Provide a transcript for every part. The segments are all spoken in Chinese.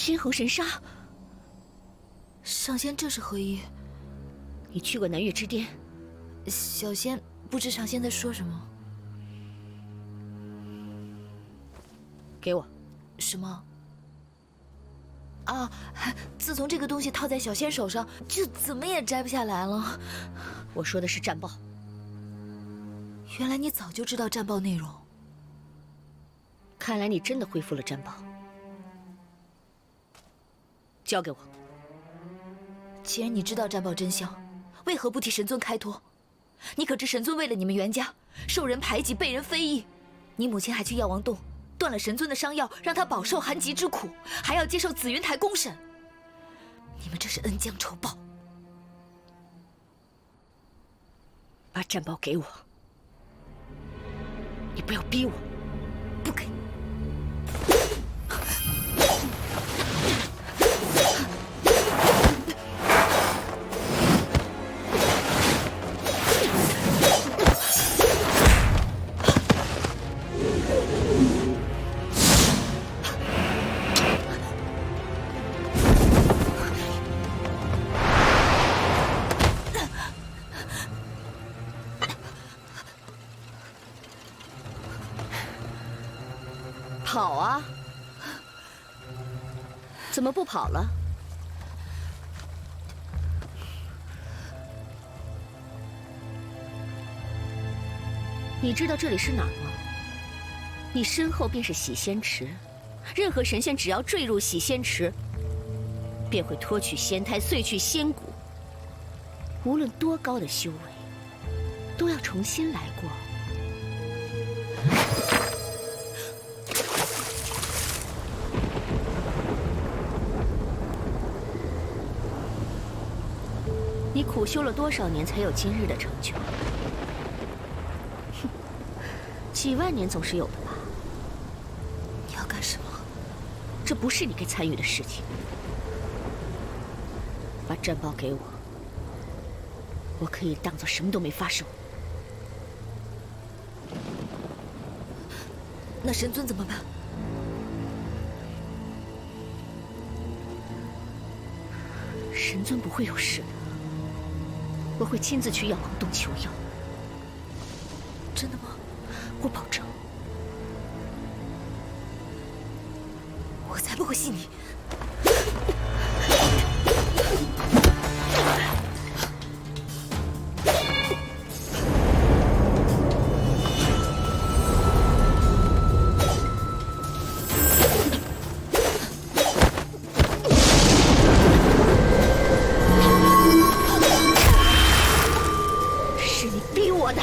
天猴神杀！上仙，这是何意？你去过南岳之巅？小仙不知上仙在说什么。给我。什么？啊！自从这个东西套在小仙手上，就怎么也摘不下来了。我说的是战报。原来你早就知道战报内容。看来你真的恢复了战报。交给我。既然你知道战报真相，为何不替神尊开脱？你可知神尊为了你们袁家，受人排挤，被人非议？你母亲还去药王洞断了神尊的伤药，让他饱受寒疾之苦，还要接受紫云台公审。你们这是恩将仇报。把战报给我。你不要逼我。不给。跑啊！怎么不跑了？你知道这里是哪儿吗？你身后便是洗仙池，任何神仙只要坠入洗仙池，便会脱去仙胎，碎去仙骨。无论多高的修为，都要重新来过。你苦修了多少年才有今日的成就？哼，几万年总是有的吧？你要干什么？这不是你该参与的事情。把战报给我，我可以当做什么都没发生。那神尊怎么办？神尊不会有事的。我会亲自去药王洞求药。真的吗？我保证。我才不会信你！是你逼我的。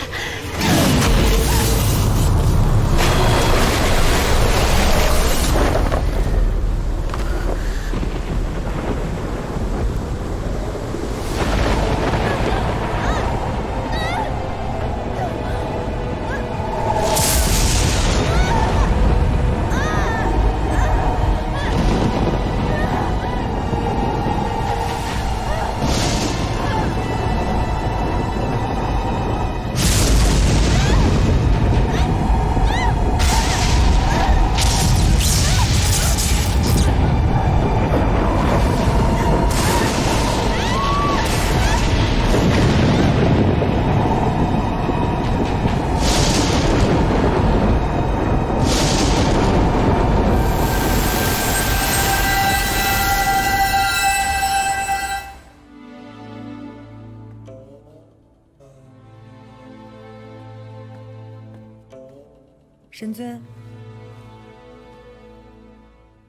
神尊，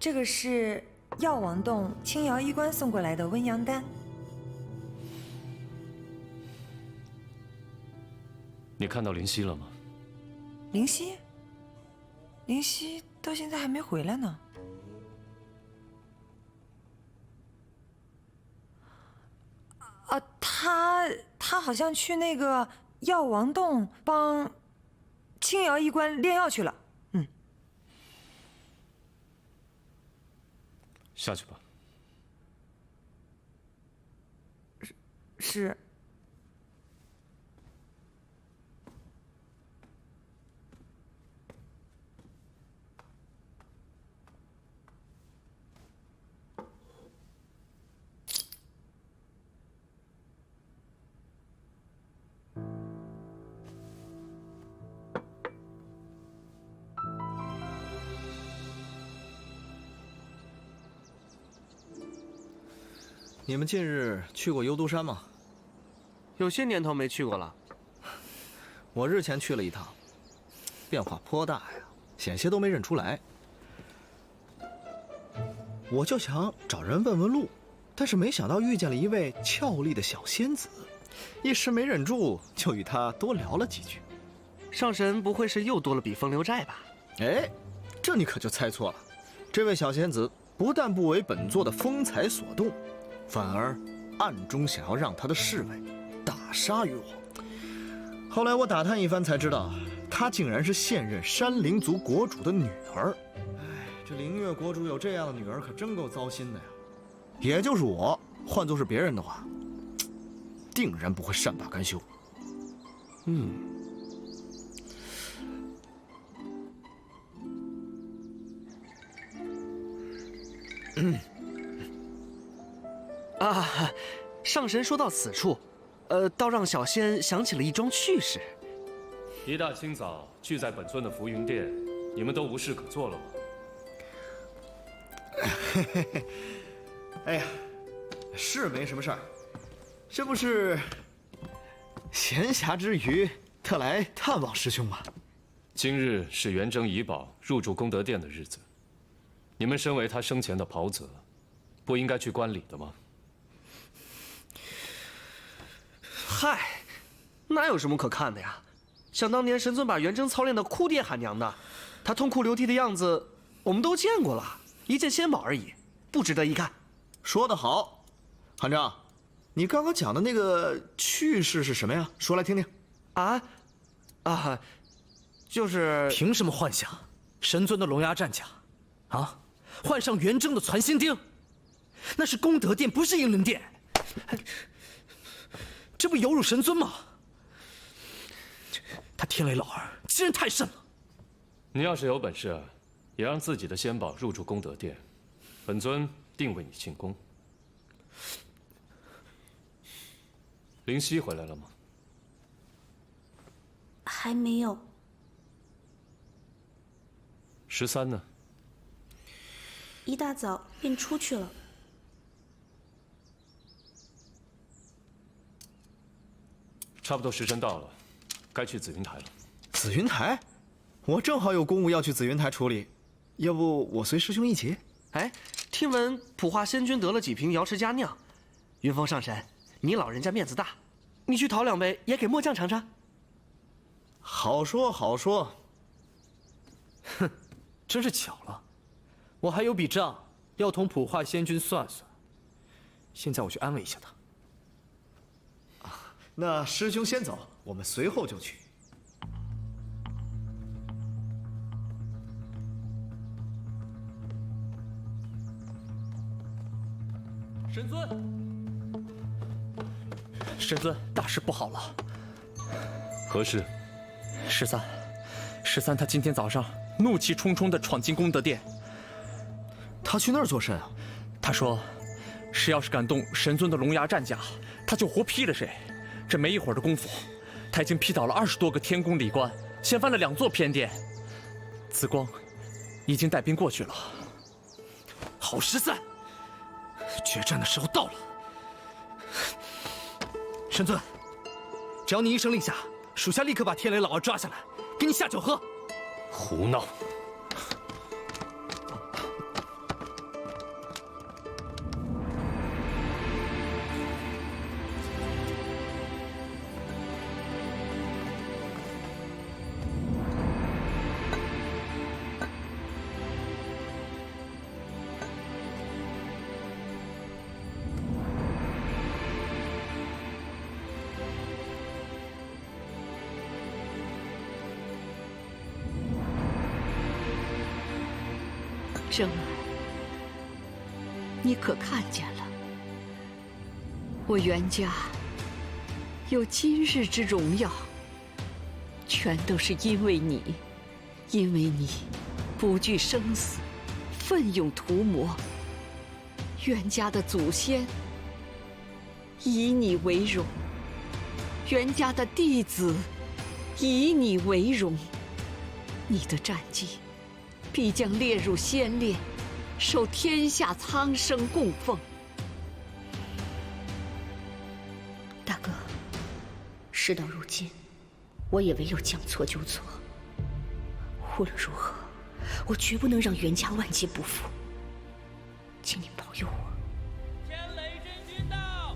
这个是药王洞青瑶医官送过来的温阳丹。你看到灵犀了吗？灵犀？灵犀到现在还没回来呢。啊，他好像去那个药王洞帮青瑶医官炼药去了。下去吧。是。你们近日去过幽都山吗？有些年头没去过了。我日前去了一趟，变化颇大呀，险些都没认出来。我就想找人问问路，但是没想到遇见了一位俏丽的小仙子，一时没忍住，就与她多聊了几句。上神不会是又多了笔风流债吧？哎，这你可就猜错了。这位小仙子不但不为本座的风采所动，反而暗中想要让他的侍卫大杀于我。后来我打探一番才知道，她竟然是现任山灵族国主的女儿。哎，这灵月国主有这样的女儿，可真够糟心的呀。也就是我，换作是别人的话，定然不会善罢甘休。啊，上神说到此处，倒让小仙想起了一桩趣事。一大清早聚在本尊的浮云殿，你们都无事可做了吗？哎呀，是没什么事儿，这不是闲暇之余特来探望师兄吗？今日是元征遗宝入住功德殿的日子，你们身为他生前的袍泽，不应该去观礼的吗？嗨，哪有什么可看的呀？想当年神尊把元征操练得哭爹喊娘的，他痛哭流涕的样子，我们都见过了，一件仙宝而已，不值得一看。说得好，韩章，你刚刚讲的那个趣事是什么呀？说来听听。就是凭什么幻想神尊的龙牙战甲，啊，换上元征的传心钉？那是功德殿，不是英灵殿，这不有辱神尊吗？他天雷老儿欺人太甚了。你要是有本事，也让自己的仙宝入住功德殿，本尊定为你庆功。灵犀回来了吗？还没有。13呢？一大早便出去了。差不多时辰到了，该去紫云台了。紫云台，我正好有公务要去紫云台处理，要不我随师兄一起？哎，听闻普化仙君得了几瓶瑶池佳酿，云峰上神，你老人家面子大，你去讨2杯，也给末将尝尝。好说好说。哼，真是巧了，我还有笔账要同普化仙君算算。现在我去安慰一下他。那师兄先走，我们随后就去。神尊，神尊，大事不好了！何事？13他今天早上怒气冲冲地闯进功德殿。他去那儿做甚啊？他说，谁要是敢动神尊的龙牙战甲，他就活劈了谁。这没一会儿的功夫，他已经劈倒了20多个天宫礼官，掀翻了2座偏殿。紫光已经带兵过去了。好13，决战的时候到了。神尊，只要你一声令下，属下立刻把天雷老儿抓下来，给你下酒喝。胡闹！生儿，你可看见了？我袁家有今日之荣耀，全都是因为你，因为你不惧生死，奋勇屠魔。袁家的祖先以你为荣，袁家的弟子以你为荣。你的战绩必将列入先烈，受天下苍生供奉。事到如今，我也唯有将错就错。无论如何，我绝不能让袁家万劫不复。请您保佑我。天雷真君到！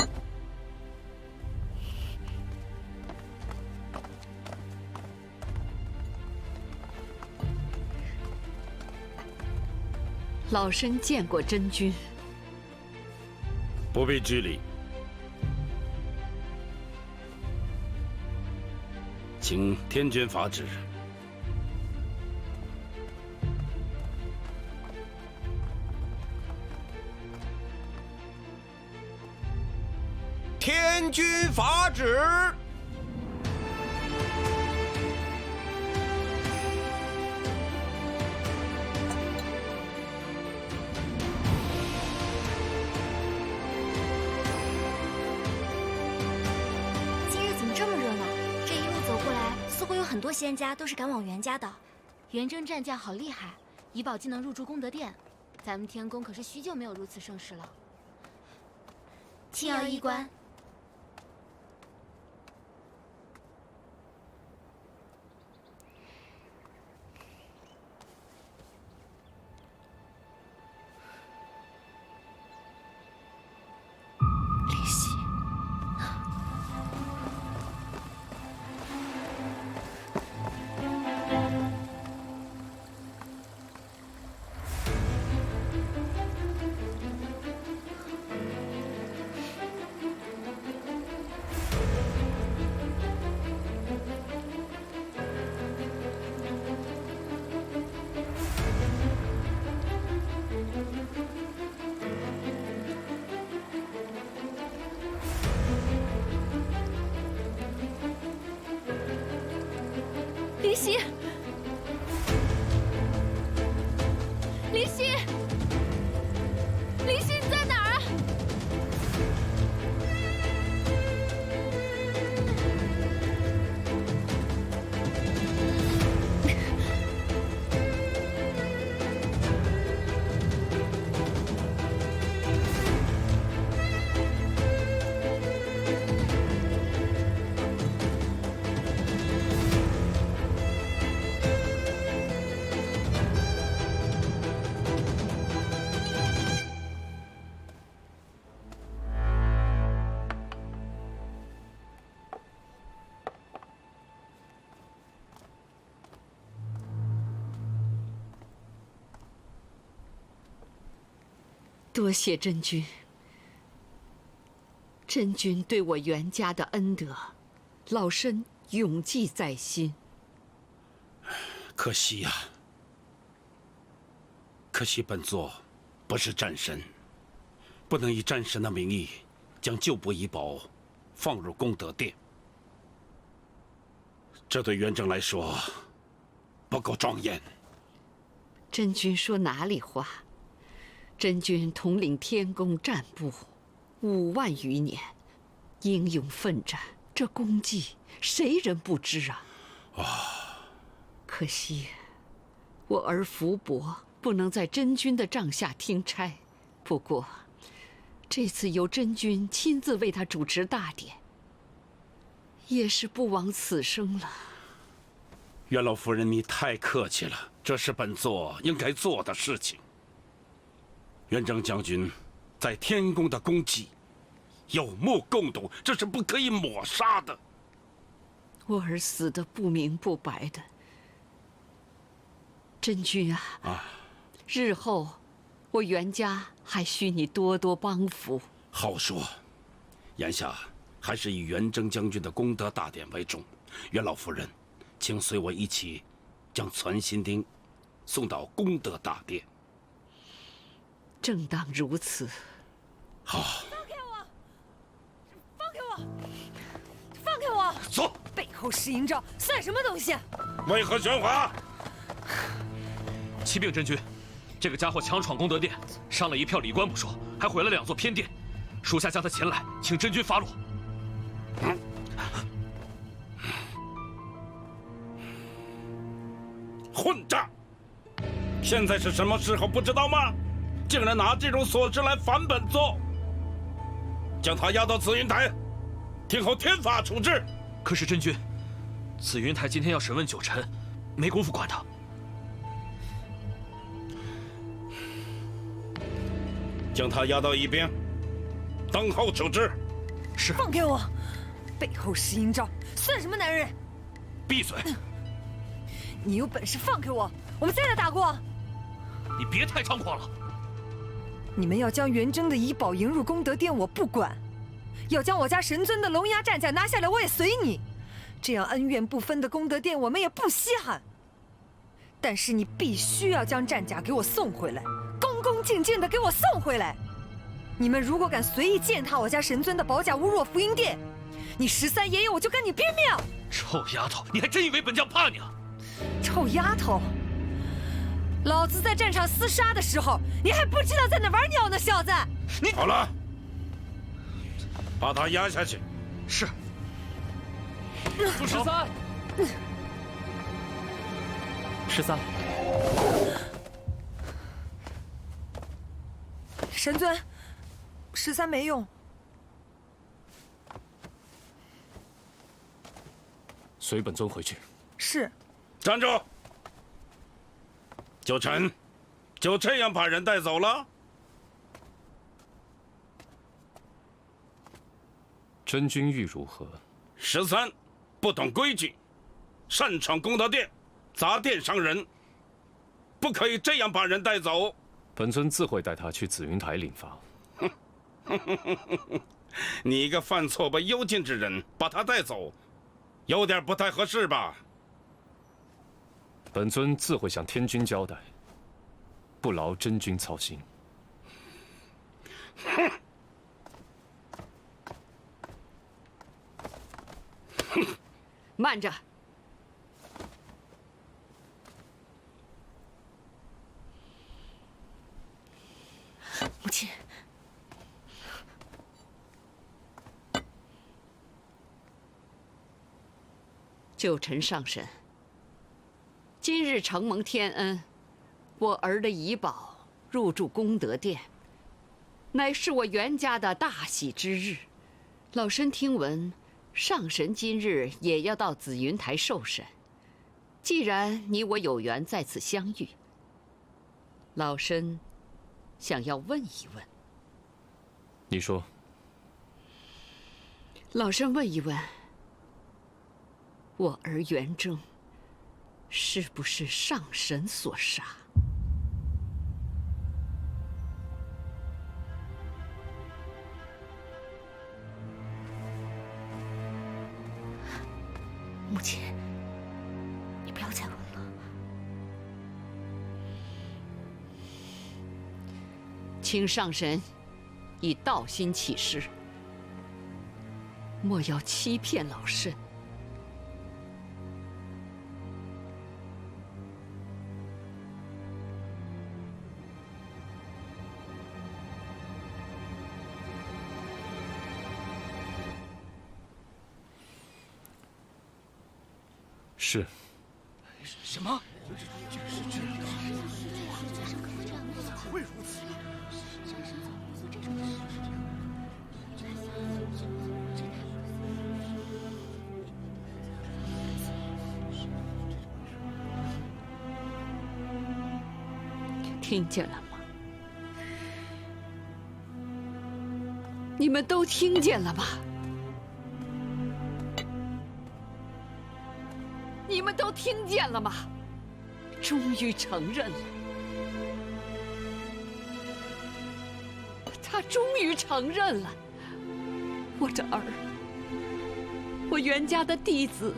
老身见过真君。不必拘礼，请天君法旨。天君法旨。今日怎么这么热闹？这一路走过来，似乎有很多仙家都是赶往袁家的。元征战将好厉害，怡宝竟能入住功德殿，咱们天宫可是许久没有如此盛世了。青瑶衣冠。离席。离席，离席，离席，你在哪儿啊？多谢真君，真君对我袁家的恩德，老身永记在心。可惜呀，可惜本座不是战神，不能以战神的名义将旧部遗宝放入功德殿，这对元征来说不够庄严。真君说哪里话？真君统领天宫战部5万余年，英勇奋战，这功绩谁人不知啊？可惜我儿福伯不能在真君的帐下听差。不过这次由真君亲自为他主持大典，也是不枉此生了。袁老夫人，你太客气了，这是本座应该做的事情。元征将军在天宫的功绩有目共睹，这是不可以抹杀的。我儿死得不明不白的，真君啊，日后我袁家还需你多多帮扶。好说，眼下还是以元征将军的功德大典为重。袁老夫人，请随我一起将攒心钉送到功德大殿。正当如此。好。放开我！放开我！放开我！走！背后使阴招，算什么东西？为何喧哗？启禀真君，这个家伙强闯功德殿，伤了一票礼官不说，还毁了2座偏殿。属下将他擒来，请真君发落。混账！现在是什么时候不知道吗？竟然拿这种琐事来烦本座！将他押到紫云台，听候天法处置。可是真君，紫云台今天要审问九臣，没工夫管他。将他押到一边，等候处置。是。放开我！背后施阴招，算什么男人？闭嘴！你有本事放开我，我们再来打过。你别太猖狂了。你们要将元征的遗宝迎入功德殿，我不管；要将我家神尊的龙牙战甲拿下来，我也随你。这样恩怨不分的功德殿，我们也不稀罕。但是你必须要将战甲给我送回来，恭恭敬敬的给我送回来。你们如果敢随意践踏我家神尊的宝甲，侮辱我福音殿，你13爷爷我就跟你拼命！臭丫头，你还真以为本将怕你啊？臭丫头！老子在战场厮杀的时候，你还不知道在哪玩鸟呢，小子！你好了，把他压下去。是。副13，13，神尊，13没用。随本尊回去。是。站住！九臣，就这样把人带走了？真君欲如何？13，不懂规矩，擅闯功德殿，砸殿伤人，不可以这样把人带走。本尊自会带他去紫云台领罚。你一个犯错被幽禁之人，把他带走，有点不太合适吧？本尊自会向天君交代，不劳真君操心。哼！慢着！母亲，旧臣上审。今日承蒙天恩，我儿的遗宝入住功德殿，乃是我袁家的大喜之日。老身听闻，上神今日也要到紫云台受审。既然你我有缘在此相遇，老身想要问一问。你说。老身问一问，我儿元征是不是上神所杀？母亲，你不要再问了。请上神以道心起誓，莫要欺骗老身。是。什么？会如此？听见了吗？你们都听见了吗？你们都听见了吗？终于承认了，他终于承认了，我这儿，我袁家的弟子，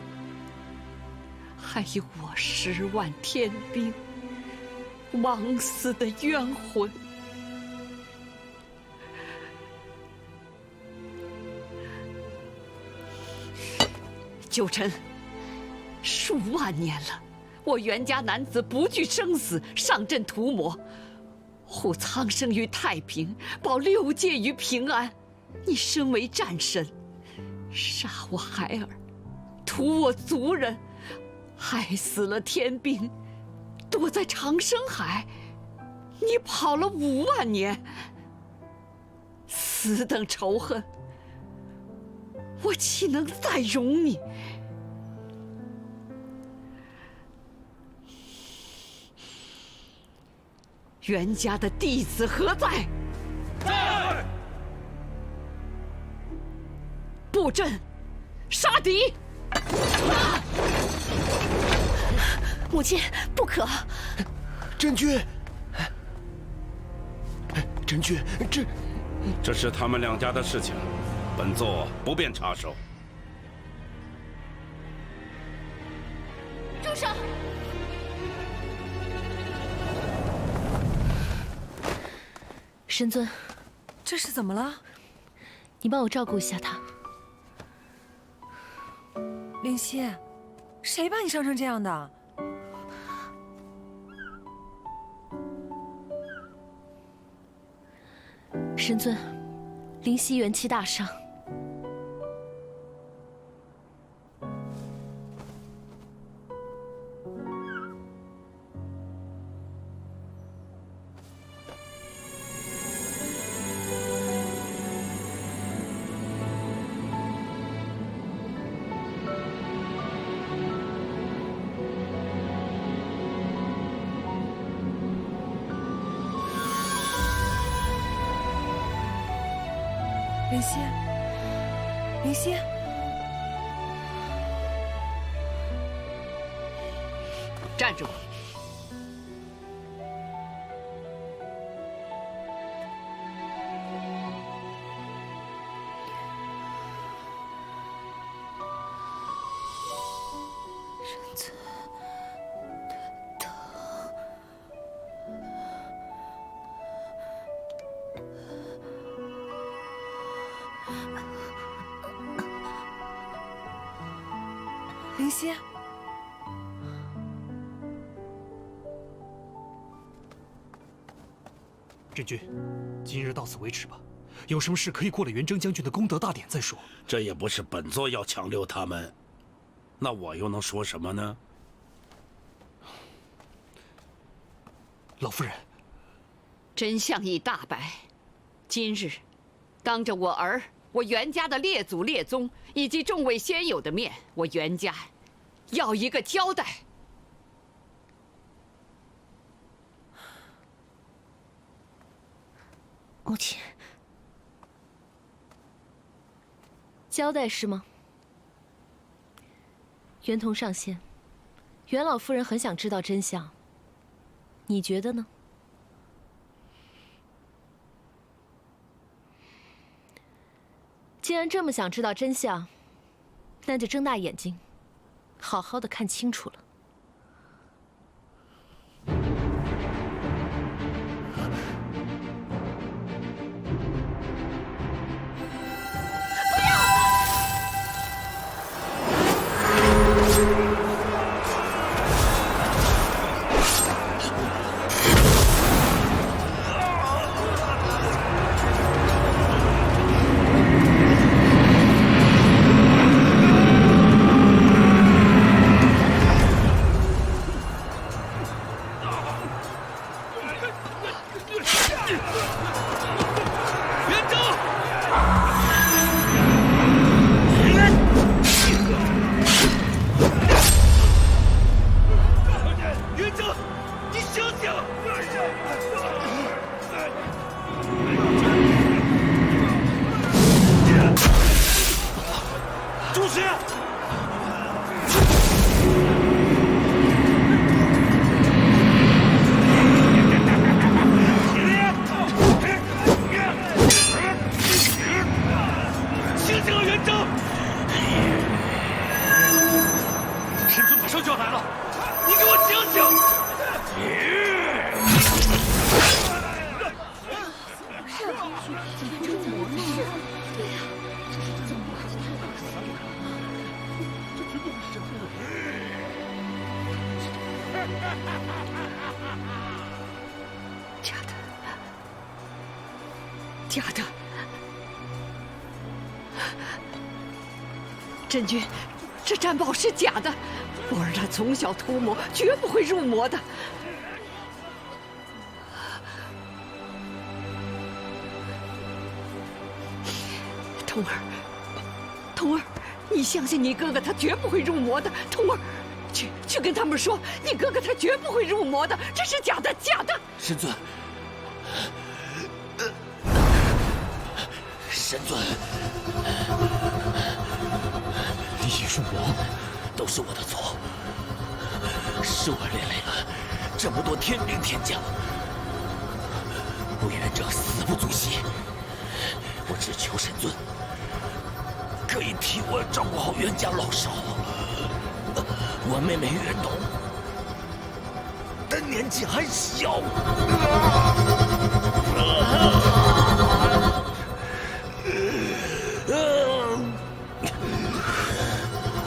还有我10万天兵枉死的冤魂。九臣，数万年了，我袁家男子不惧生死，上阵屠魔，护苍生于太平，保6界于平安。你身为战神，杀我孩儿，屠我族人，害死了天兵，躲在长生海，你跑了5万年，此等仇恨，我岂能再容你？袁家的弟子何在？在。布阵，杀敌！母亲，不可！真君，真君，这是他们两家的事情，本座不便插手。住手！神尊，这是怎么了？你帮我照顾一下他。灵犀，谁把你伤成这样的？神尊，灵犀元气大伤。灵犀，灵犀，站住！神尊的疼。灵犀，真君，今日到此为止吧。有什么事可以过了元征将军的功德大典再说。这也不是本座要强留他们，那我又能说什么呢？老夫人，真相已大白，今日当着我儿、我袁家的列祖列宗以及众位先友的面，我袁家要一个交代。母亲，交代是吗？袁同上仙，袁老夫人很想知道真相，你觉得呢？既然这么想知道真相，那就睁大眼睛，好好的看清楚了。假的，真君，这占宝是假的，我儿他从小涂魔，绝不会入魔的。童童儿，你相信你哥哥，他绝不会入魔的。童儿，去跟他们说，你哥哥他绝不会入魔的，这是假的，假的。神尊，神尊，你已入魔，都是我的错，是我连累了这么多天兵天将。我元正死不足惜，我只求神尊可以替我照顾好袁家老少。我妹妹袁董，她年纪还小。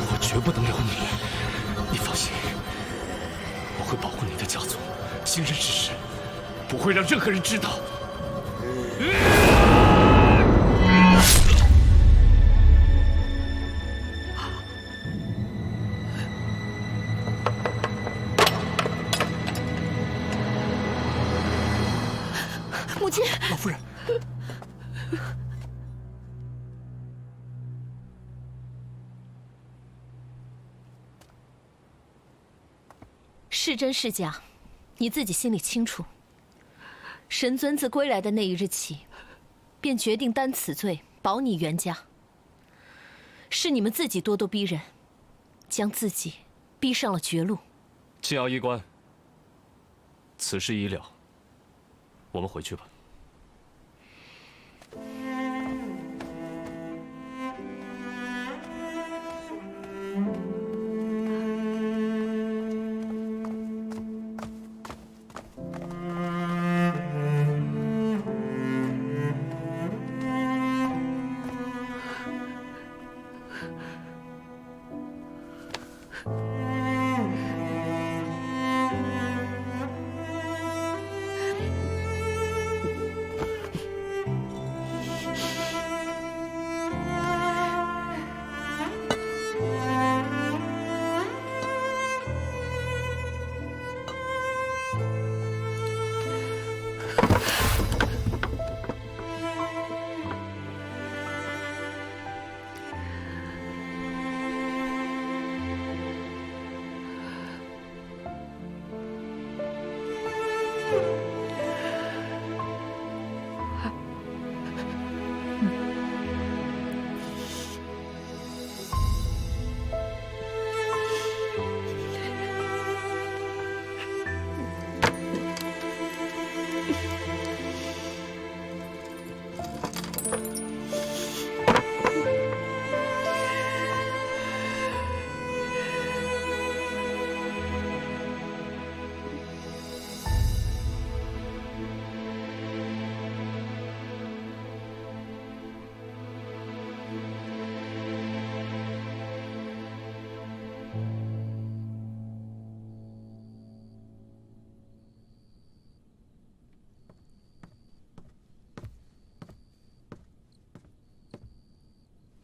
我绝不能留你，你放心，我会保护你的家族，行人之事，不会让任何人知道。母亲，老夫人，是真是假，你自己心里清楚。神尊自归来的那一日起，便决定担此罪保你袁家。是你们自己咄咄逼人，将自己逼上了绝路。靖瑶医官，此事已了，我们回去吧。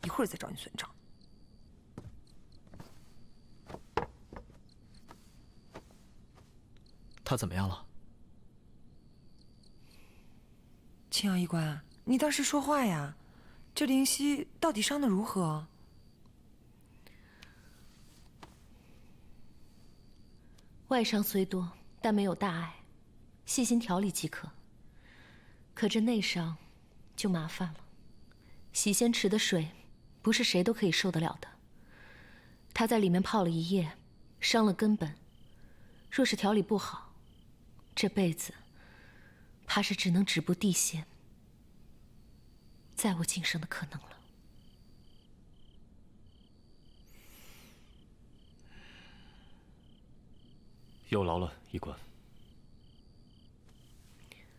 一会儿再找你算账。他怎么样了？青瑶医官，你倒是说话呀！这灵犀到底伤得如何？外伤虽多，但没有大碍，细心调理即可。可这内伤就麻烦了。洗仙池的水，不是谁都可以受得了的。他在里面泡了一夜，伤了根本。若是调理不好，这辈子怕是只能止步地仙，再无晋升的可能了。有劳了，医官。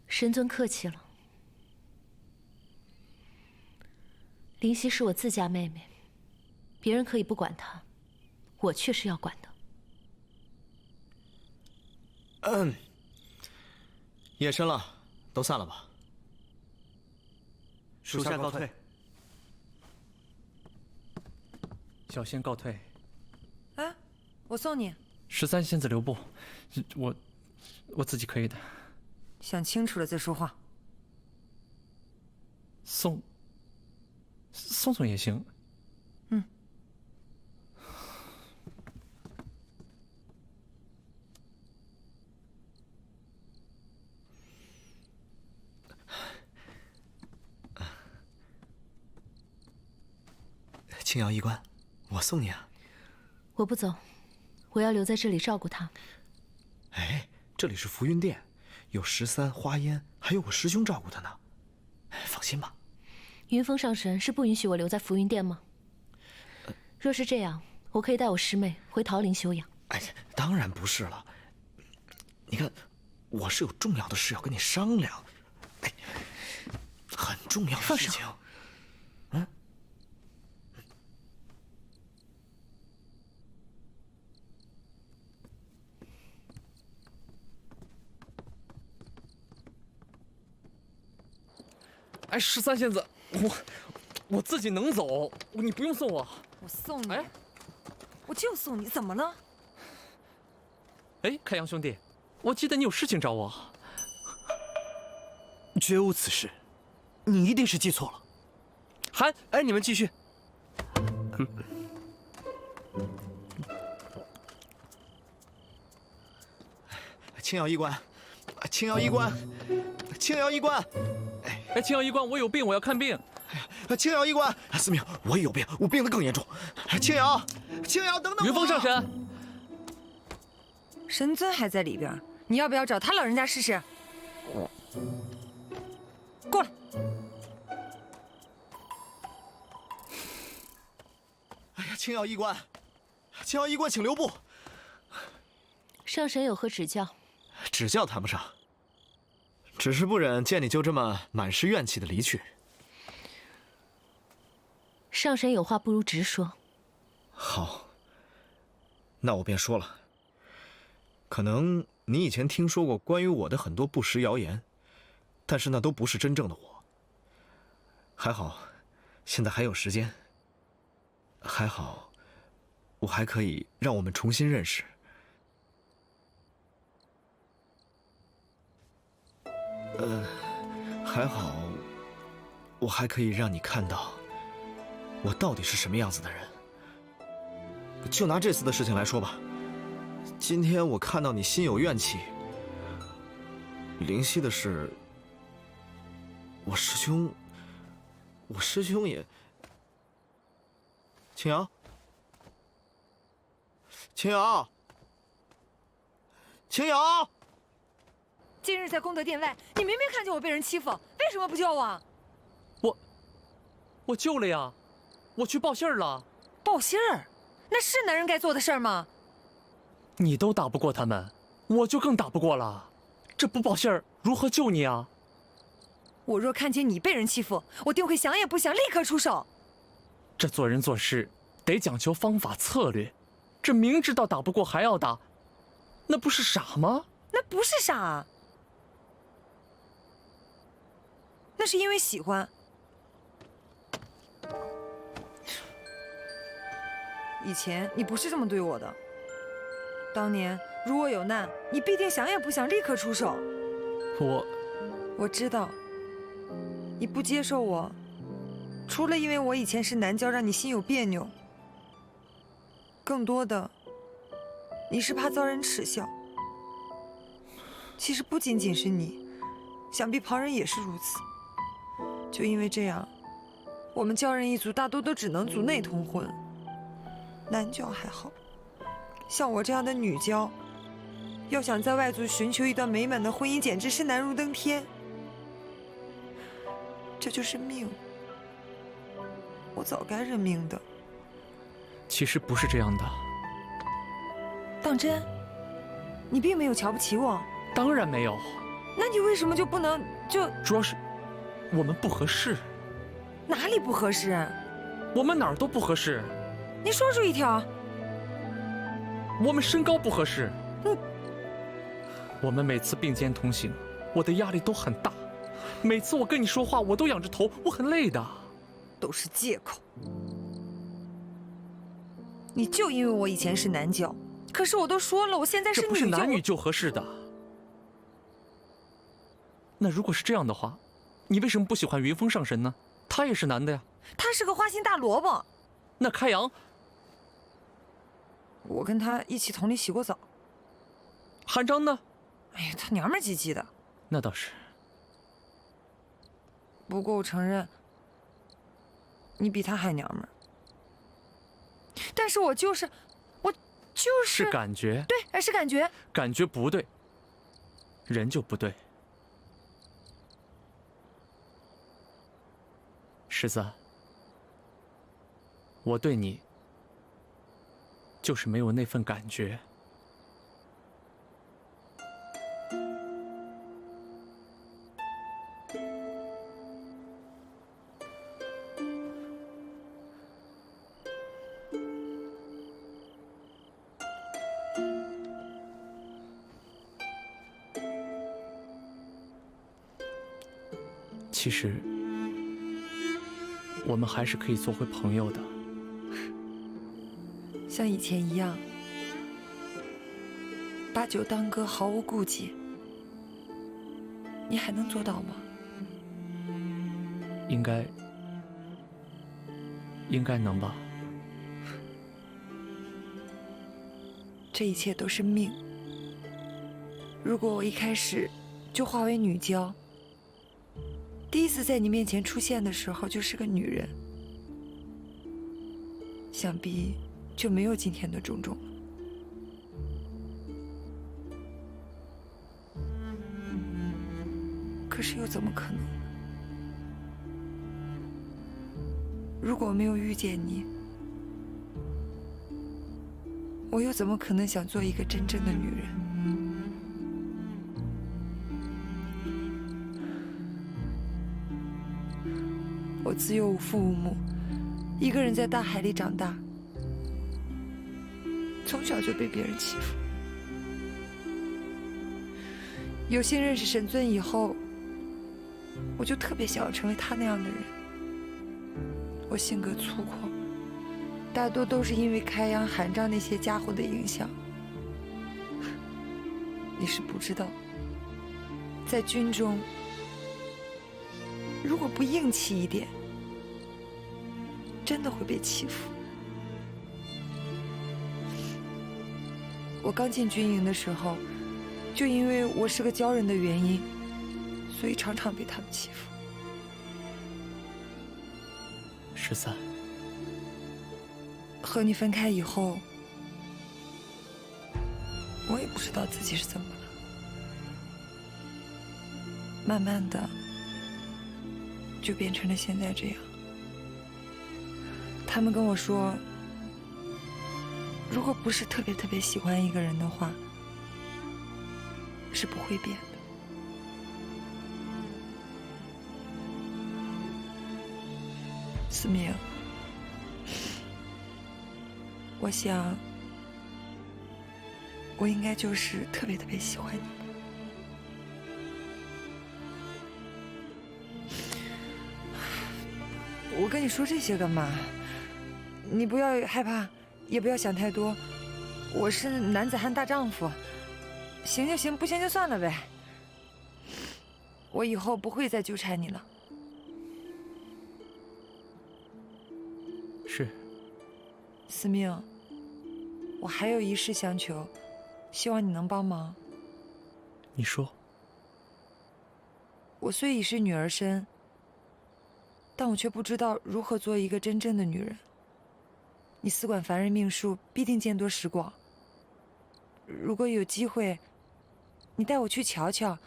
神尊客气了。灵犀是我自家妹妹，别人可以不管她，我却是要管的。夜深了，都散了吧。属下告退。小仙告退。啊，我送你。13仙子留步，我自己可以的。想清楚了再说话。送也行。青瑶医官，我送你啊。我不走，我要留在这里照顾他。哎，这里是浮云殿，有13、花烟，还有我师兄照顾他呢。放心吧。云峰上神是不允许我留在浮云殿吗？若是这样，我可以带我师妹回桃林休养。哎，当然不是了。你看，我是有重要的事要跟你商量，哎，很重要的事情。嗯。哎，13仙子，我自己能走，你不用送我。我送你。哎，我就送你，怎么了？哎，开阳兄弟，我记得你有事情找我。绝无此事，你一定是记错了。韩，哎，你们继续。青瑶医官，青瑶医官，青瑶医官。哎，青瑶医官，我有病，我要看病。青瑶医官，司命，我也有病，我病得更严重。青瑶，青瑶，等等我！云峰上神，神尊还在里边，你要不要找他老人家试试？过来。哎呀，青瑶医官，青瑶医官，请留步。上神有何指教？指教谈不上，只是不忍见你就这么满是怨气的离去。上神有话不如直说。好，那我便说了。可能你以前听说过关于我的很多不实谣言，但是那都不是真正的我。还好，现在还有时间。还好，我还可以让我们重新认识。还好，我还可以让你看到我到底是什么样子的人。就拿这次的事情来说吧，今天我看到你心有怨气，灵犀的是，我师兄也。青瑶，青瑶，青瑶。今日在功德殿外，你明明看见我被人欺负，为什么不救我？我救了呀，我去报信儿了。报信儿？那是男人该做的事儿吗？你都打不过他们，我就更打不过了。这不报信儿如何救你啊？我若看见你被人欺负，我定会想也不想，立刻出手。这做人做事得讲求方法策略，这明知道打不过还要打，那不是傻吗？那不是傻，那是因为喜欢。以前你不是这么对我的。当年如我有难，你必定想也不想，立刻出手。我知道，你不接受我，除了因为我以前是男娇，让你心有别扭，更多的，你是怕遭人耻笑。其实不仅仅是你，想必旁人也是如此。就因为这样，我们娇人一族大多都只能族内通婚。男娇还好，像我这样的女娇，要想在外族寻求一段美满的婚姻，简直是难如登天。这就是命，我早该认命的。其实不是这样的。当真？你并没有瞧不起我？当然没有。那你为什么就不能就？主要是我们不合适。哪里不合适？我们哪儿都不合适。你说出一条。我们身高不合适。我们每次并肩同行，我的压力都很大。每次我跟你说话，我都仰着头，我很累的。都是借口。你就因为我以前是男娇，可是我都说了，我现在是女娇。这不是男女就合适的。那如果是这样的话，你为什么不喜欢云峰上神呢？他也是男的呀。他是个花心大萝卜。那开阳，我跟他一起同里洗过澡。韩章呢？哎呀，他娘们唧唧的。那倒是。不过我承认，你比他还娘们儿。但是我就是是感觉。对，是感觉。感觉不对，人就不对。十三，我对你就是没有那份感觉。其实，我们还是可以做回朋友的，像以前一样，把酒当歌，毫无顾忌。你还能做到吗？应该能吧。这一切都是命。如果我一开始就化为女娇，第一次在你面前出现的时候就是个女人，想必就没有今天的种种了。可是又怎么可能？如果没有遇见你，我又怎么可能想做一个真正的女人？我自幼无父无母，一个人在大海里长大，从小就被别人欺负。有幸认识神尊以后，我就特别想要成为他那样的人。我性格粗犷，大多都是因为开阳、韩章那些家伙的影响。你是不知道，在军中，如果不硬气一点，真的会被欺负。我刚进军营的时候，就因为我是个鲛人的原因，所以常常被他们欺负。13，和你分开以后，我也不知道自己是怎么了。慢慢的，就变成了现在这样。他们跟我说，如果不是特别喜欢一个人的话，是不会变的。思明，我想，我应该就是特别喜欢你。我跟你说这些干嘛？你不要害怕，也不要想太多。我是男子汉大丈夫，行就行，不行就算了呗。我以后不会再纠缠你了。是。思明，我还有一事相求，希望你能帮忙。你说。我虽已是女儿身，但我却不知道如何做一个真正的女人。你司管凡人命数，必定见多识广。如果有机会，你带我去瞧瞧，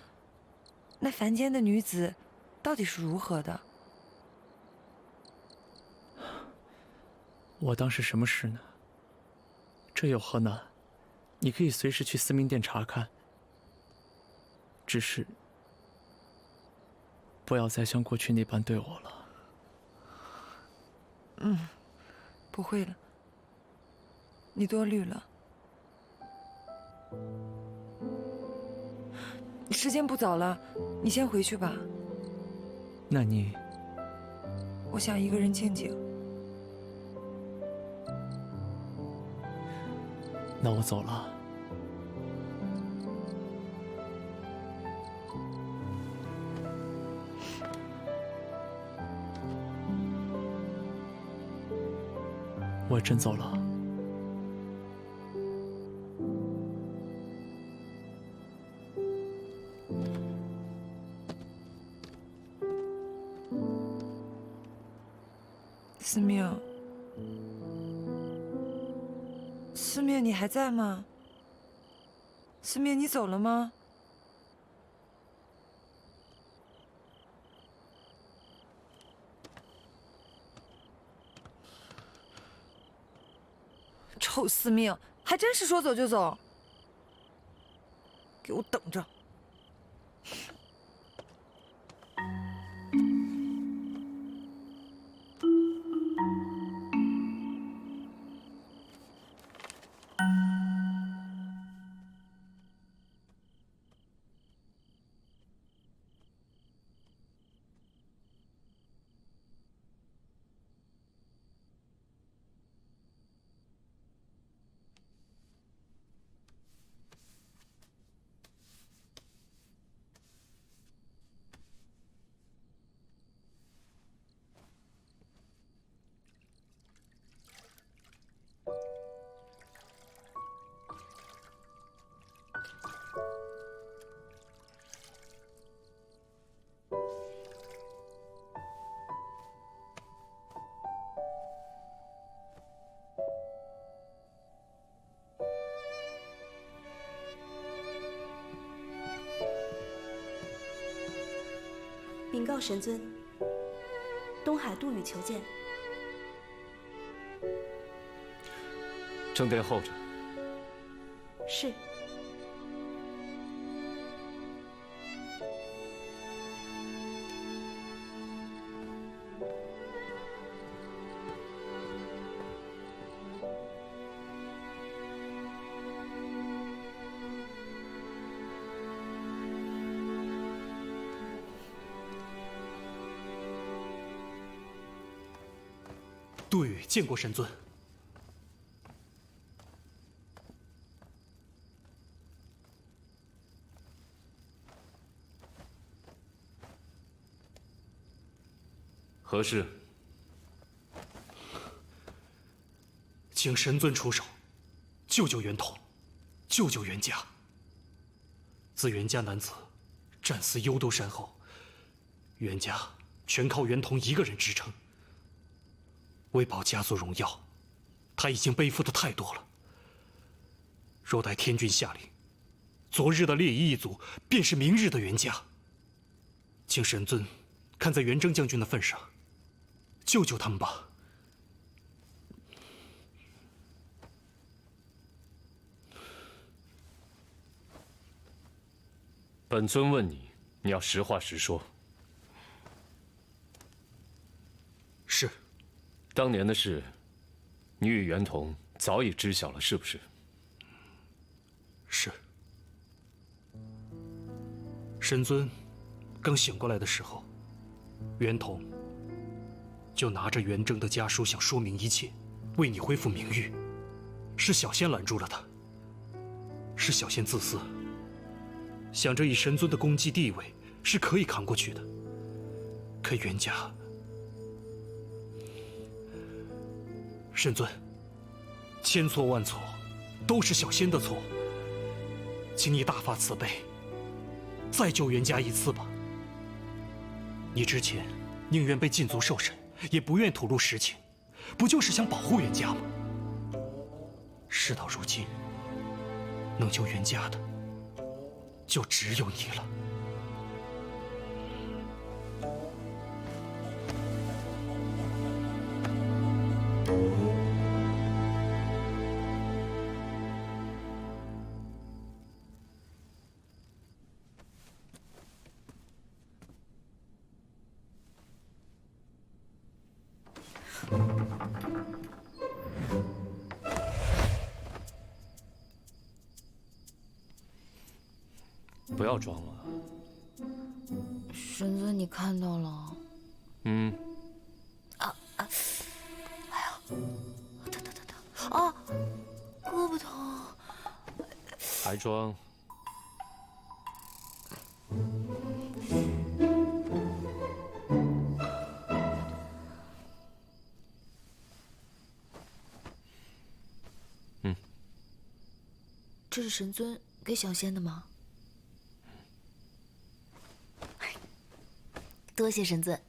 那凡间的女子到底是如何的。我当是什么事呢？这有何难？你可以随时去司命殿查看。只是，不要再像过去那般对我了。不会了。你多虑了。时间不早了，你先回去吧。那你……我想一个人静静。那我走了。我真走了。思明，师妹，你还在吗？师妹，你走了吗？臭司命，还真是说走就走！给我等着！禀告神尊，东海杜宇求见。正殿候着。是。杜宇见过神尊。何事？请神尊出手，救救袁统，救救袁家。自袁家男子战死幽都山后，袁家全靠袁统一个人支撑。为保家族荣耀，他已经背负的太多了。若待天君下令，昨日的烈夷一族便是明日的袁家。请神尊看在袁征将军的份上，救救他们吧。本尊问你，你要实话实说。是。当年的事，你与袁统早已知晓了，是不是？是。神尊刚醒过来的时候，袁统就拿着袁征的家书想说明一切，为你恢复名誉。是小仙拦住了他。是小仙自私，想着以神尊的功绩地位是可以扛过去的。可袁家……神尊，千错万错，都是小仙的错。请你大发慈悲，再救袁家一次吧。你之前宁愿被禁足受审，也不愿吐露实情，不就是想保护袁家吗？事到如今，能救袁家的，就只有你了。不要装了。神尊，你看到了？嗯。哎呀，疼！啊，胳膊疼。还装？这是神尊给小仙的吗？多谢神尊。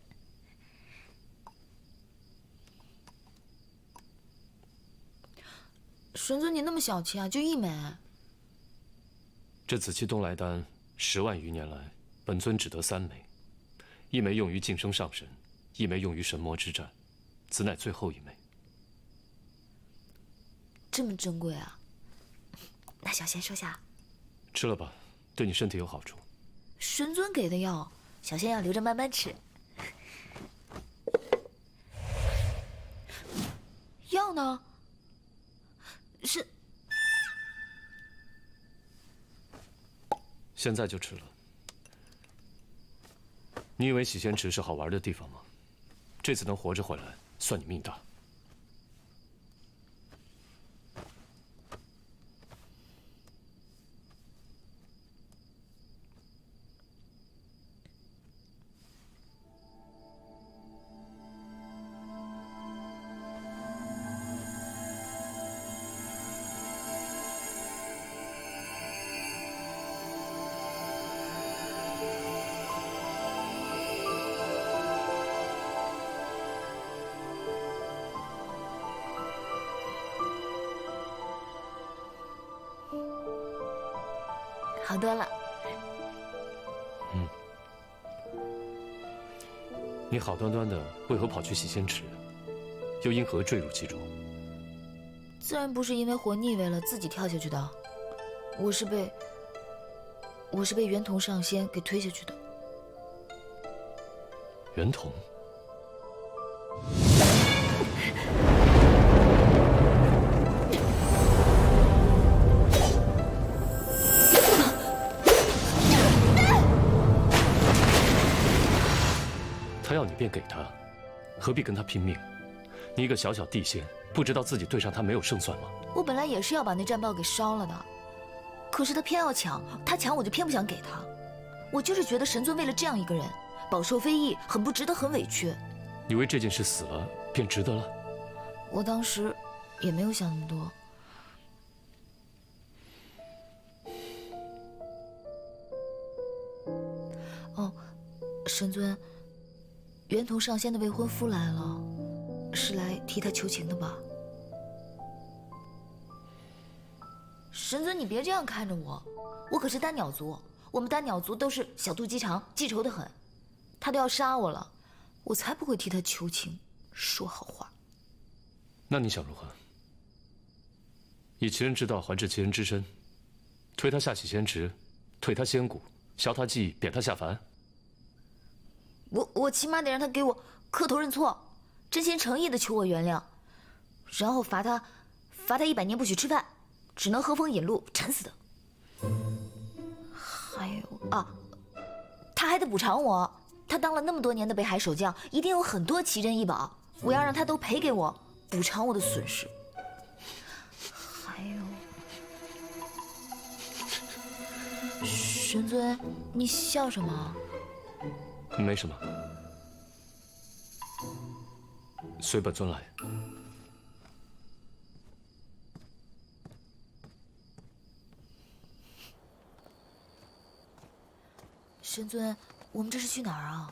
神尊，你那么小气啊，就1枚。这紫气东来丹10万余年来，本尊只得3枚，1枚用于晋升上神，1枚用于神魔之战，此乃最后1枚。这么珍贵啊？那小仙收下。吃了吧，对你身体有好处。神尊给的药，小仙要留着慢慢吃。药呢？是。现在就吃了。你以为洗仙池是好玩的地方吗？这次能活着回来，算你命大。好多了。你好端端的为何跑去洗仙池，又因何坠入其中？自然不是因为活腻味了自己跳下去的，我是被袁同上仙给推下去的。袁同。他要你便给他，何必跟他拼命？你一个小小地仙，不知道自己对上他没有胜算吗？我本来也是要把那战报给烧了的，可是他偏要抢，他抢我就偏不想给他。我就是觉得神尊为了这样一个人，饱受非议，很不值得，很委屈。你为这件事死了，便值得了？我当时也没有想那么多。哦，神尊。袁同上仙的未婚夫来了，是来替他求情的吧？神尊，你别这样看着我，我可是丹鸟族，我们丹鸟族都是小肚鸡肠，记仇的很。他都要杀我了，我才不会替他求情，说好话。那你想如何？以其人之道还治其人之身，推他下洗仙池，退他仙骨，削他记忆，贬他下凡。我起码得让他给我磕头认错，真心诚意的求我原谅，然后罚他100年不许吃饭，只能喝风饮露，馋死的。还有啊，他还得补偿我，他当了那么多年的北海守将，一定有很多奇珍异宝，我要让他都赔给我，补偿我的损失。还有，神尊，你笑什么？没什么，随本尊来。神尊，我们这是去哪儿啊？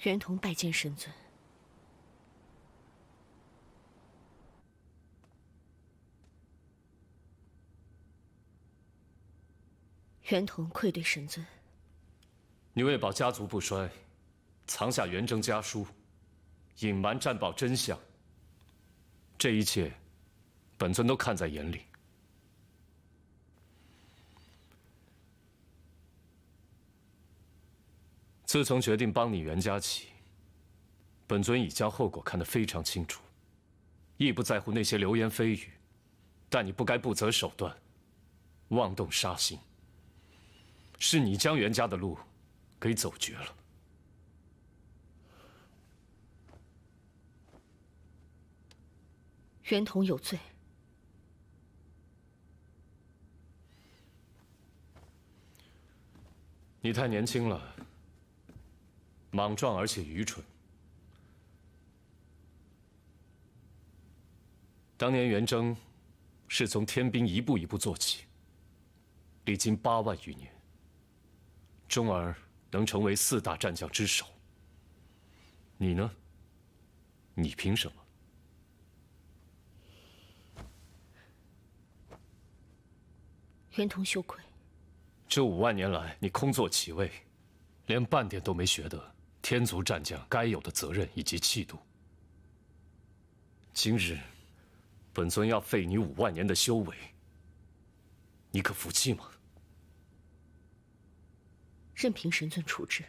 袁同拜见神尊。袁同愧对神尊。你为保家族不衰，藏下元征家书，隐瞒战报真相，这一切，本尊都看在眼里。自从决定帮你袁家起，本尊已将后果看得非常清楚，亦不在乎那些流言蜚语，但你不该不择手段，妄动杀心。是你将袁家的路给走绝了。袁同有罪。你太年轻了，莽撞而且愚蠢。当年元征是从天兵一步一步做起，历经8万余年，终而能成为4大战将之首。你呢？你凭什么？袁同羞愧。这5万年来，你空座其位，连半点都没学得天族战将该有的责任以及气度。今日，本尊要废你5万年的修为，你可服气吗？任凭神尊处置。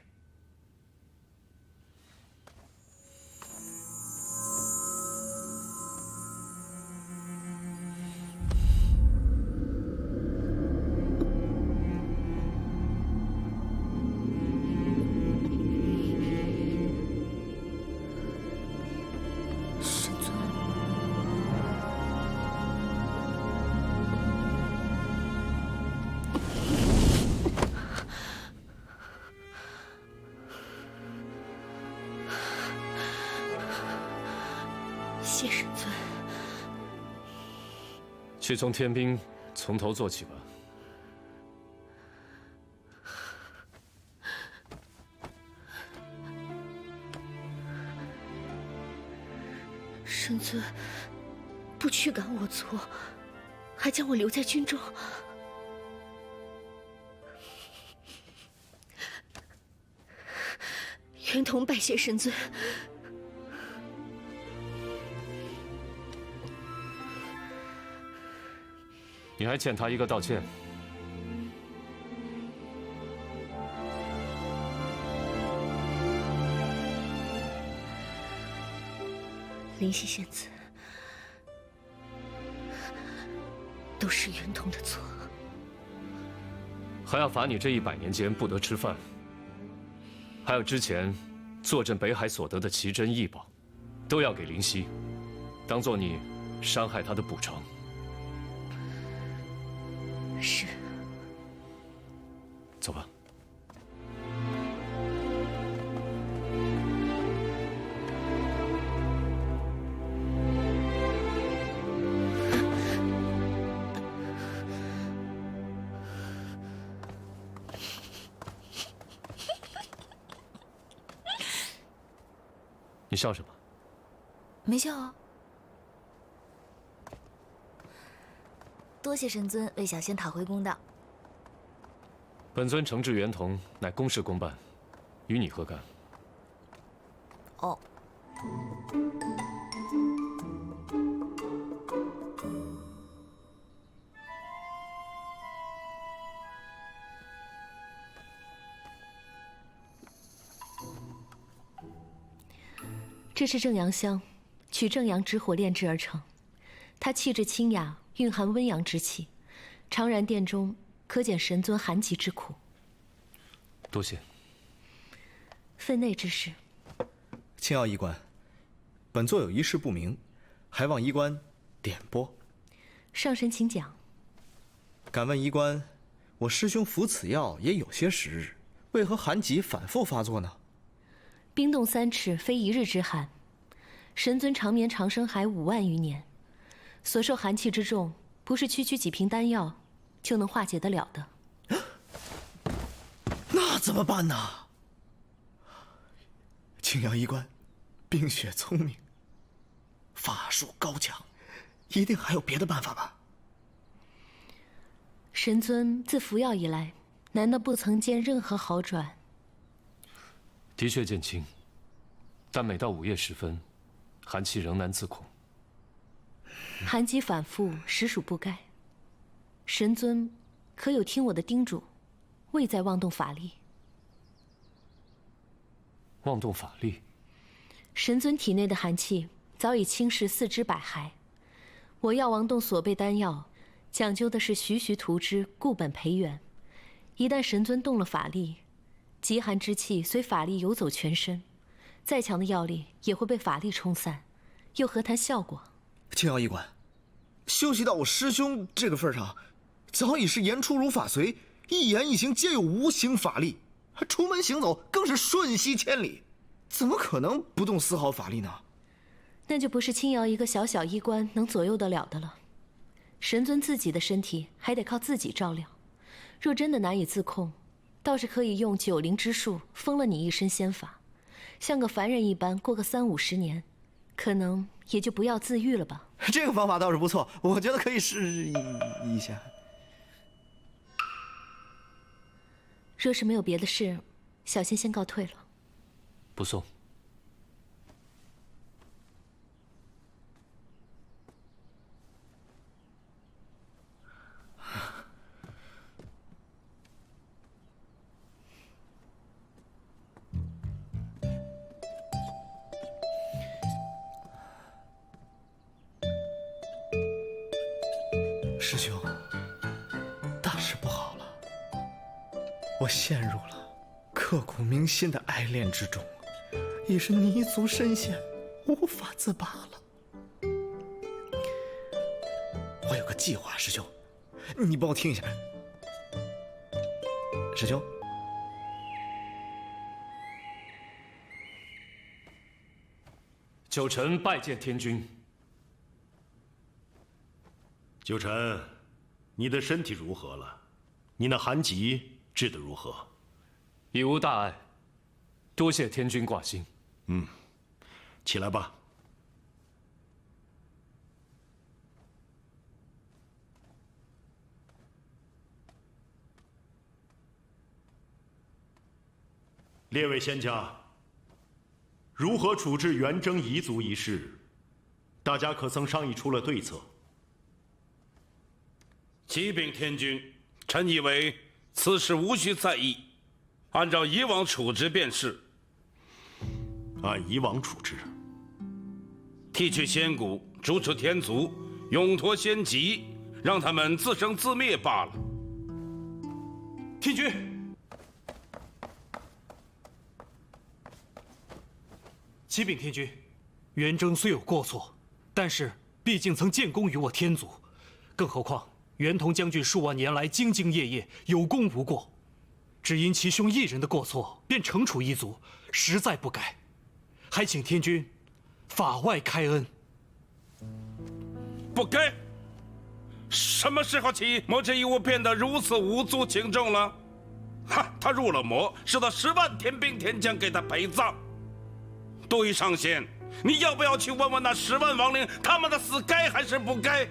谢神尊。去从天兵从头做起吧。神尊不驱赶我族，还将我留在军中。袁同拜谢神尊。你还欠他一个道歉。灵犀仙子，都是袁同的错。还要罚你这100年间不得吃饭，还有之前坐镇北海所得的奇珍异宝，都要给灵犀，当做你伤害他的补偿。是。走吧。你笑什么？没笑啊。多谢神尊为小仙讨回公道。本尊惩治袁同，乃公事公办，与你何干？哦。这是正阳香，取正阳之火炼制而成，它气质清雅，蕴含温阳之气，常燃殿中，可减神尊寒疾之苦。多谢。分内之事，青傲医官，本座有一事不明，还望医官点拨。上神请讲。敢问医官，我师兄服此药也有些时日，为何寒疾反复发作呢？冰冻3尺，非一日之寒。神尊长眠长生海5万余年，所受寒气之重，不是区区几瓶丹药就能化解得了的。那怎么办呢？青瑶医官，冰雪聪明，法术高强，一定还有别的办法吧？神尊自服药以来，难道不曾见任何好转？的确见轻，但每到午夜时分，寒气仍难自控。寒疾反复，实属不该。神尊可有听我的叮嘱，未再妄动法力？妄动法力？神尊体内的寒气早已侵蚀4肢百骸，我药王洞所备丹药，讲究的是徐徐涂之，固本培元。一旦神尊动了法力，极寒之气随法力游走全身，再强的药力也会被法力冲散，又何谈效果？青瑶医官，修习到我师兄这个份上，早已是言出如法随，一言一行皆有无形法力，出门行走更是瞬息千里，怎么可能不动丝毫法力呢？那就不是青瑶一个小小医官能左右得了的了。神尊自己的身体还得靠自己照料，若真的难以自控，倒是可以用9灵之术封了你一身仙法，像个凡人一般过个30、50年，可能也就不要自愈了吧。这个方法倒是不错，我觉得可以试一下。若是没有别的事，小仙先告退了。不送。师兄，大事不好了！我陷入了刻骨铭心的爱恋之中，已是泥足深陷，无法自拔了。我有个计划，师兄，你帮我听一下。师兄，九臣拜见天君。九臣，你的身体如何了？你那寒疾治得如何？已无大碍，多谢天君挂心。起来吧。列位仙家，如何处置元征彝族一事，大家可曾商议出了对策？启禀天君，臣以为此事无需在意，按照以往处置便是。按以往处置，剃去仙骨，逐出天族，永脱仙籍，让他们自生自灭罢了。天君，启禀天君，元征虽有过错，但是毕竟曾建功于我天族，更何况袁同将军数万年来兢兢业业，有功无过，只因其兄一人的过错便惩处一族，实在不该。还请天君法外开恩。不该？什么时候起，魔之一物变得如此无足轻重了？哈，他入了魔，受到10万天兵天将给他陪葬。杜上仙，你要不要去问问那10万亡灵，他们的死该还是不该？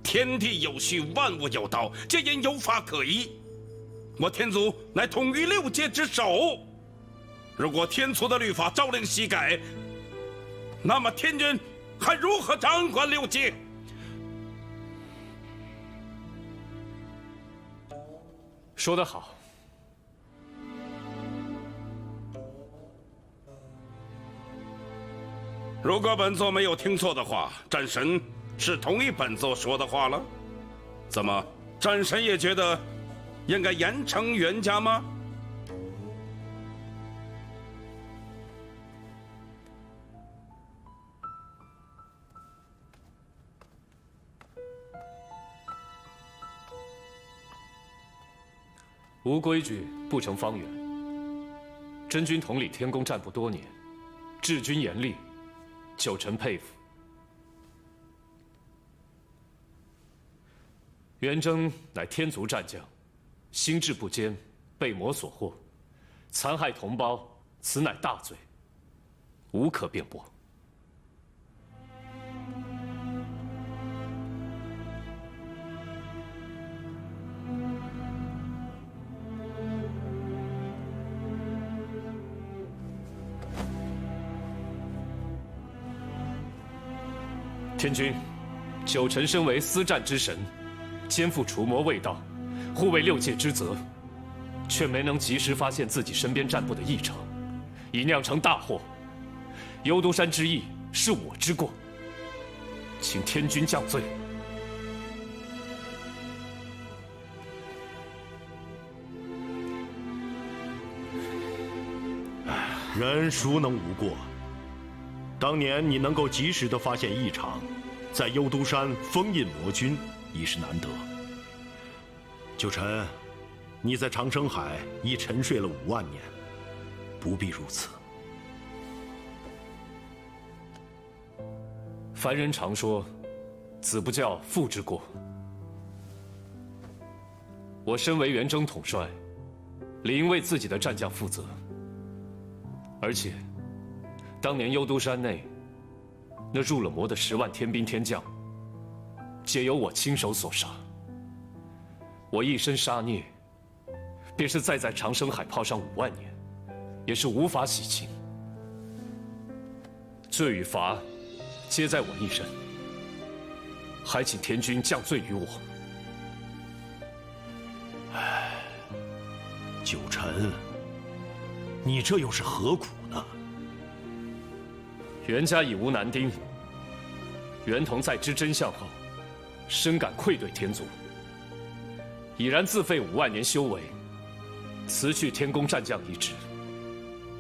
天地有序，万物有道，皆因有法可依。我天族乃统御6界之首，如果天族的律法朝令夕改，那么天君还如何掌管6界？说得好。如果本座没有听错的话，战神是同意本座说的话了。怎么，战神也觉得应该严惩袁家吗？无规矩不成方圆。真君统领天宫战部多年，治军严厉，九臣佩服。元征乃天族战将，心智不坚，被魔所惑，残害同胞，此乃大罪。无可辩驳。天君，九臣身为司战之神，肩负除魔卫道、护卫六界之责，却没能及时发现自己身边战部的异常，已酿成大祸。幽都山之役是我之过，请天君降罪。人孰能无过？当年你能够及时的发现异常，在幽都山封印魔君，已是难得。九臣，你在长生海已沉睡了5万年，不必如此。凡人常说，子不教，父之过。我身为元征统帅，理应为自己的战将负责。而且，当年幽都山内那入了魔的10万天兵天将，皆由我亲手所杀。我一身杀孽，便是再在长生海泡上5万年，也是无法洗清。罪与罚，皆在我一身，还请天君降罪于我。九臣，你这又是何苦呢？袁家已无男丁，袁同在知真相后，深感愧对天族，已然自废5万年修为，辞去天宫战将一职，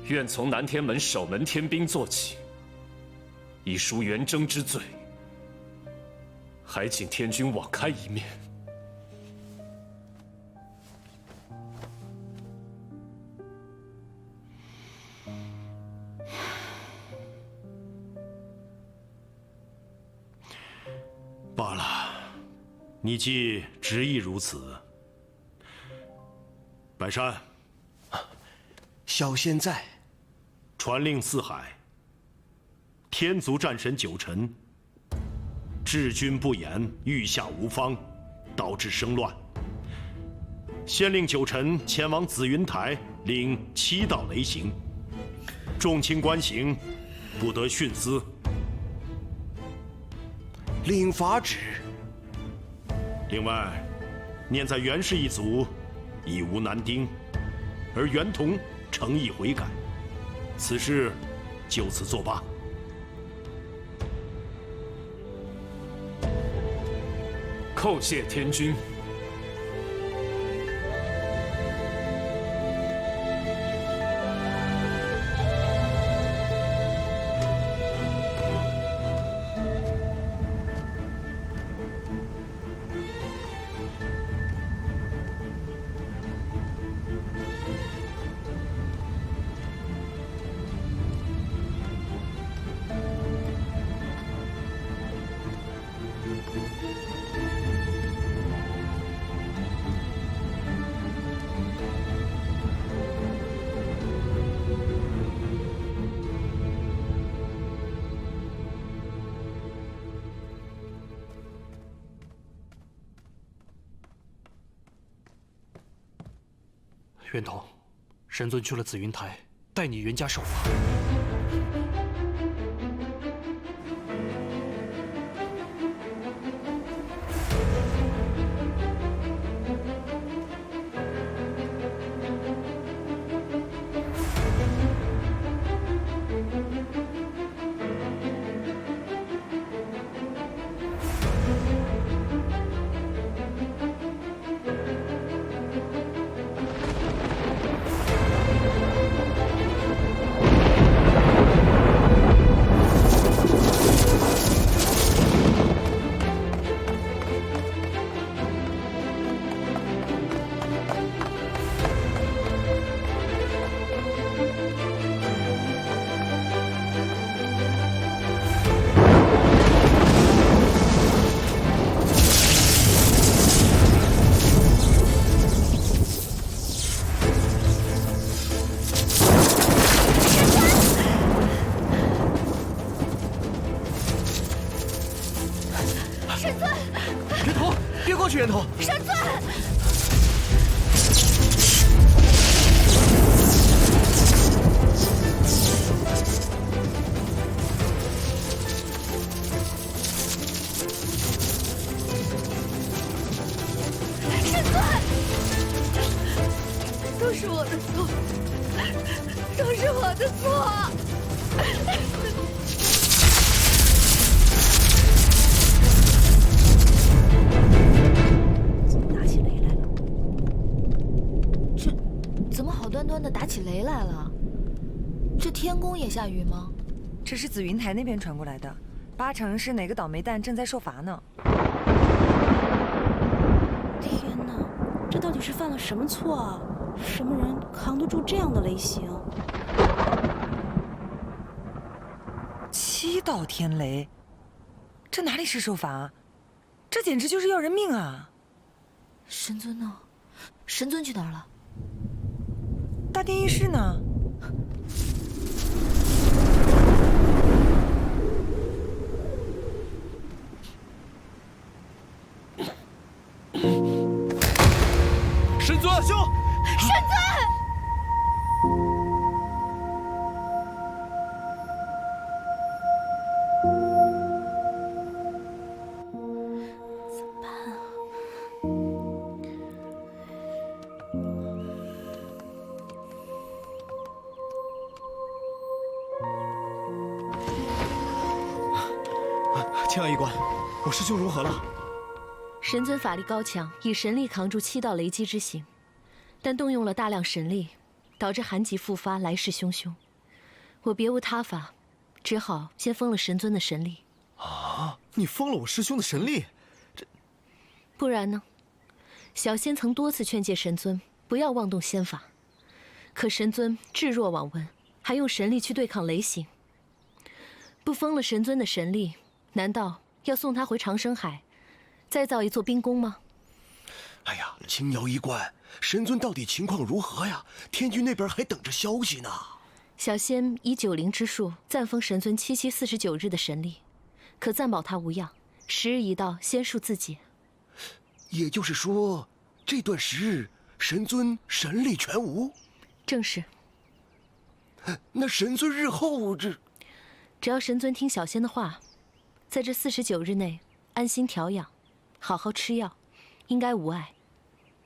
愿从南天门守门天兵做起，以赎元征之罪。还请天君网开一面。罢了，你既执意如此，白山，小仙在，传令四海，天族战神九臣，治军不严，御下无方，导致生乱。先令九臣前往紫云台领7道雷刑，众卿官刑，不得徇私。领法旨。另外，念在袁氏一族已无男丁，而袁同诚意悔改，此事就此作罢。叩谢天君。袁同，神尊去了紫云台，带你袁家受罚。源头。神尊。都是我的错，都是我的错。怎么打起雷来了？这怎么好端端的打起雷来了？这天宫也下雨吗？这是紫云台那边传过来的，8成是哪个倒霉蛋正在受罚呢。天哪，这到底是犯了什么错啊？什么人扛得住这样的雷刑？7道天雷，这哪里是受罚？这简直就是要人命啊！神尊呢？神尊去哪儿了？大殿议事呢？神尊，兄，神尊！怎么办啊？青阳医官，我师兄如何了？神尊法力高强，以神力扛住7道雷击之刑，但动用了大量神力，导致寒疾复发，来势汹汹。我别无他法，只好先封了神尊的神力。啊！你封了我师兄的神力？不然呢？小仙曾多次劝诫神尊不要妄动仙法，可神尊置若罔闻，还用神力去对抗雷刑。不封了神尊的神力，难道要送他回长生海？再造一座冰宫吗？哎呀，青瑶医官，神尊到底情况如何呀？天君那边还等着消息呢。小仙以90之数暂封神尊7期49日的神力，可暂保他无恙。时日一到，仙术自解。也就是说，这段时日神尊神力全无。正是。那神尊日后只要神尊听小仙的话，在这49日内安心调养。好好吃药，应该无碍。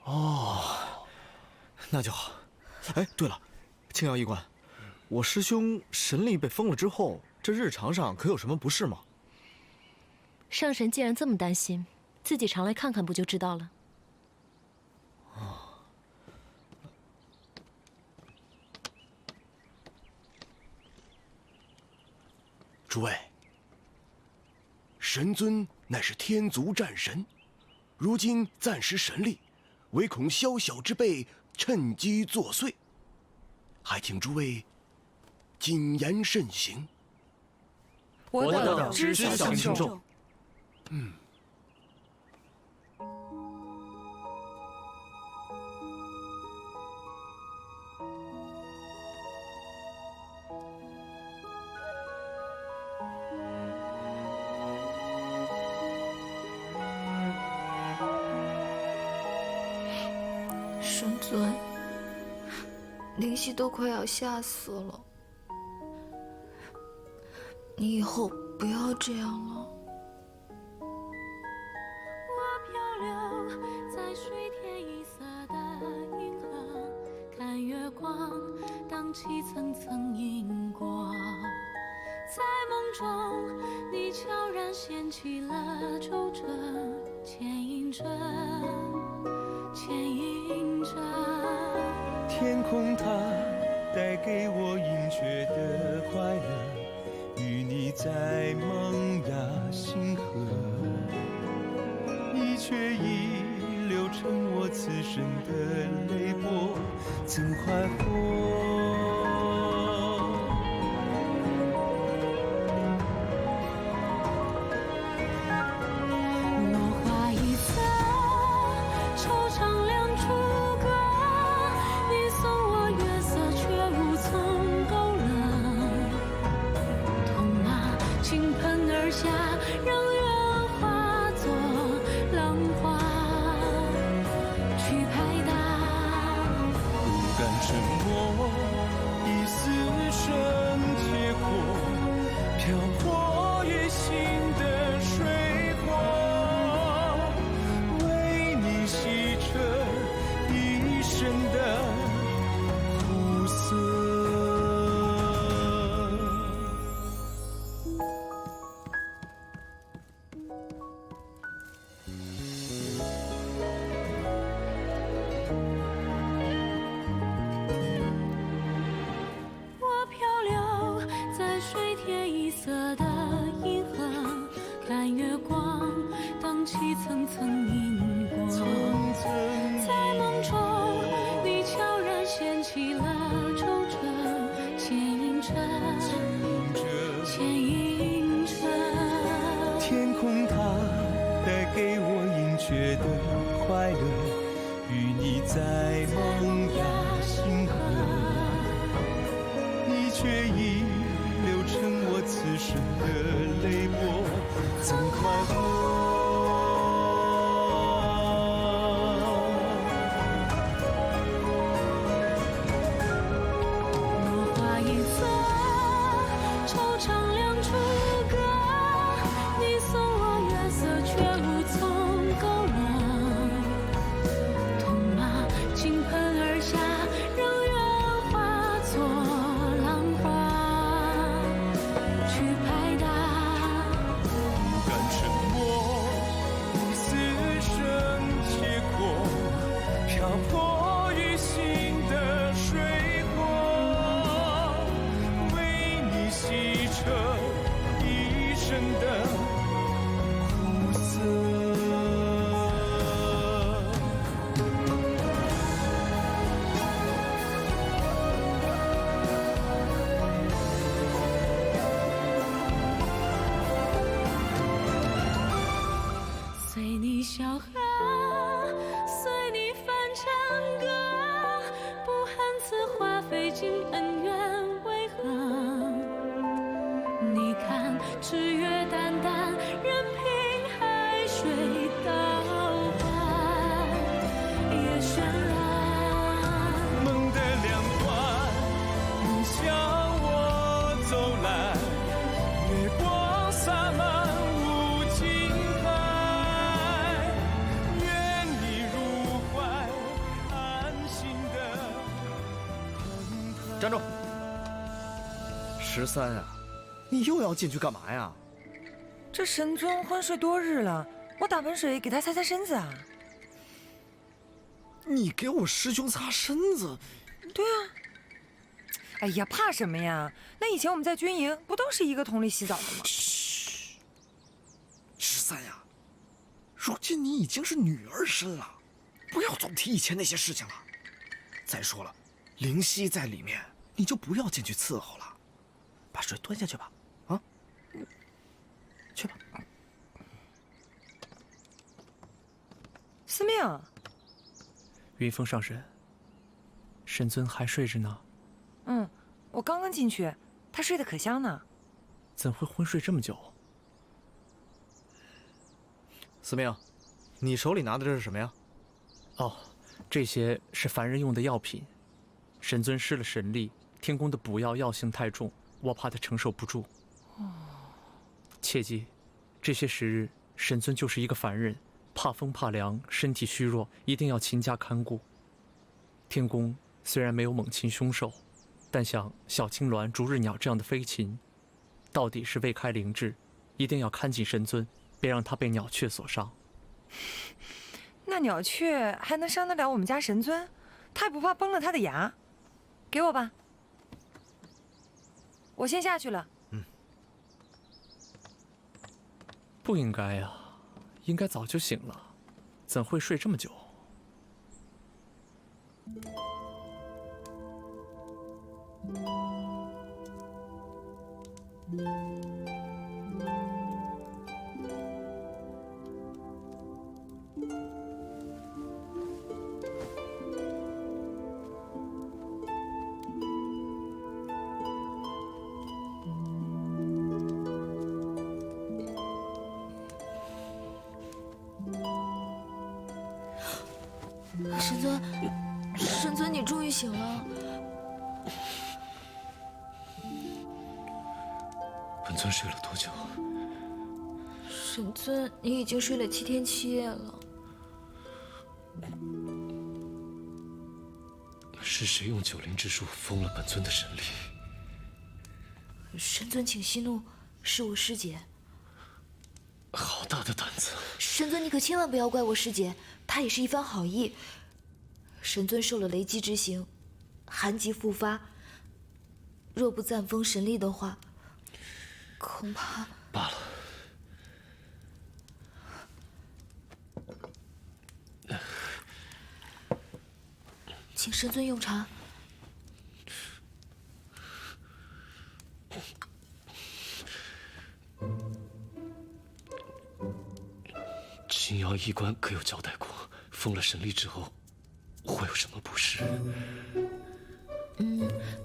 哦，那就好。哎，对了，青瑶医官，我师兄神力被封了之后，这日常上可有什么不适吗？上神既然这么担心，自己常来看看不就知道了。诸位，神尊乃是天族战神，如今暂时神力，唯恐宵小之辈趁机作祟，还请诸位谨言慎行。我等知晓轻重。神尊，灵犀都快要吓死了，你以后不要这样了。我漂流在水天一色的银河，看月光荡起层层银光，在梦中你悄然掀起了皱褶，牵引着天空它带给我隐却的快乐，与你在萌芽星河，你却已流成我此生的泪波，怎快活？倾盆而下，让月化作浪花。沉默，一丝生结果，漂泊于心的水火，为你洗彻一生的苦涩。我漂流在水天一色的银河，看月光荡起层层银光。在梦中，你悄然掀起了皱褶，牵引着，牵引着。天空它带给我隐却的快乐，与你在萌芽星河，你却已流成我此生的泪波，怎快活？落花一侧，惆怅两处隔，你送我月色，却无从勾勒。痛马倾盆而下，让愿化作浪花去拍打。不敢沉默，一丝生结果，漂泊于心的水火，为你洗彻一生的苦涩。随你笑呵，随你翻唱歌，不恨此花费尽恩怨为何？你看日月淡淡，任凭海水倒灌，也渲染梦的两端，你向我走来，月光洒满无尽海，愿你入怀，安心的。站住！13啊，你又要进去干嘛呀？这神尊昏睡多日了，我打盆水给他擦擦身子啊。你给我师兄擦身子？对啊。哎呀，怕什么呀？那以前我们在军营不都是一个桶里洗澡的吗？13呀，如今你已经是女儿身了，不要总提以前那些事情了。再说了，灵犀在里面，你就不要进去伺候了。把水端下去吧，啊，去吧。司命，云峰上神，神尊还睡着呢。我刚刚进去，他睡得可香呢。怎会昏睡这么久？司命，你手里拿的这是什么呀？哦，这些是凡人用的药品。神尊失了神力，天宫的补药药性太重，我怕他承受不住。切记，这些时日，神尊就是一个凡人，怕风怕凉，身体虚弱，一定要勤加看顾。天宫虽然没有猛禽凶兽，但像小青鸾、逐日鸟这样的飞禽，到底是未开灵智，一定要看紧神尊，别让他被鸟雀所伤。那鸟雀还能伤得了我们家神尊？他也不怕崩了他的牙？给我吧，我先下去了。不应该呀，应该早就醒了，怎会睡这么久？神尊，神尊，你终于醒了。本尊睡了多久？神尊，你已经睡了7天7夜了。是谁用9灵之术封了本尊的神力？神尊，请息怒，是我师姐。好大的胆子！神尊，你可千万不要怪我师姐，她也是一番好意。神尊受了雷击之刑，寒疾复发，若不暂封神力的话，恐怕……罢了。请神尊用茶。青瑶医官可有交代过，封了神力之后会有什么不适？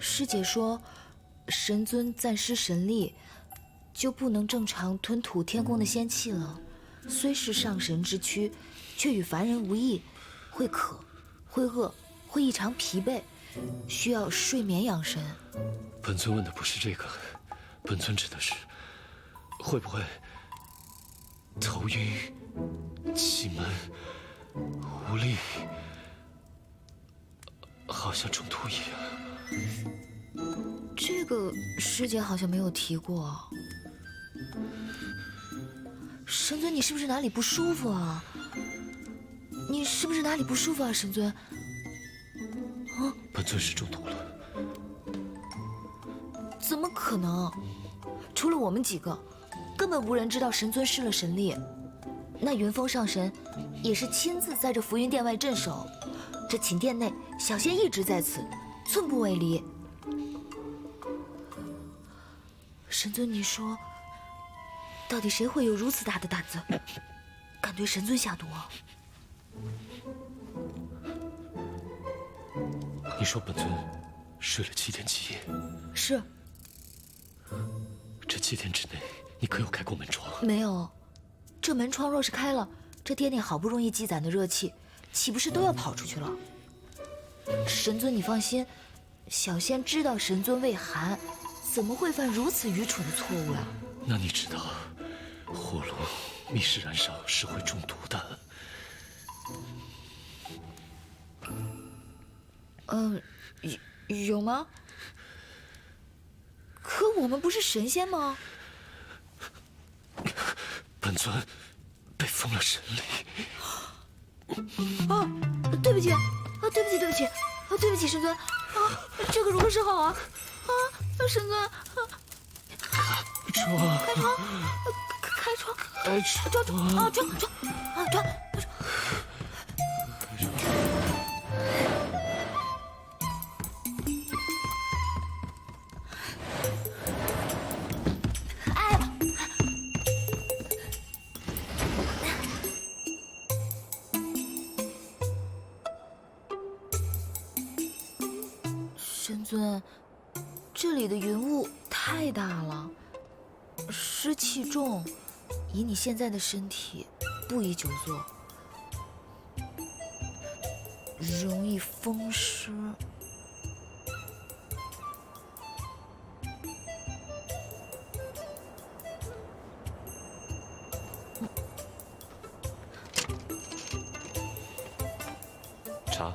师姐说，神尊暂失神力，就不能正常吞吐天宫的仙气了。虽是上神之躯，却与凡人无异，会渴，会饿，会异常疲惫，需要睡眠养神。本尊问的不是这个，本尊指的是，会不会头晕、气闷、无力，好像中毒一样。这个师姐好像没有提过。神尊，你是不是哪里不舒服啊？你是不是哪里不舒服啊，神尊？本尊是中毒了。怎么可能？除了我们几个，根本无人知道神尊失了神力。那云峰上神也是亲自在这浮云殿外镇守，这寝殿内小仙一直在此，寸步未离。神尊，你说，到底谁会有如此大的胆子，敢对神尊下毒啊？你说本尊睡了7天7夜？是。这7天之内，你可有开过门窗？没有。这门窗若是开了，这殿内好不容易积攒的热气，岂不是都要跑出去了？神尊，你放心，小仙知道神尊畏寒，怎么会犯如此愚蠢的错误啊？那你知道，火炉密室燃烧是会中毒的。有吗？可我们不是神仙吗？本尊被封了神力。对不起，对不起，对不起，对不起，神尊，这可如何是好啊？神尊，开窗，开窗，窗。神尊，这里的云雾太大了，湿气重，以你现在的身体，不宜久坐，容易风湿。茶。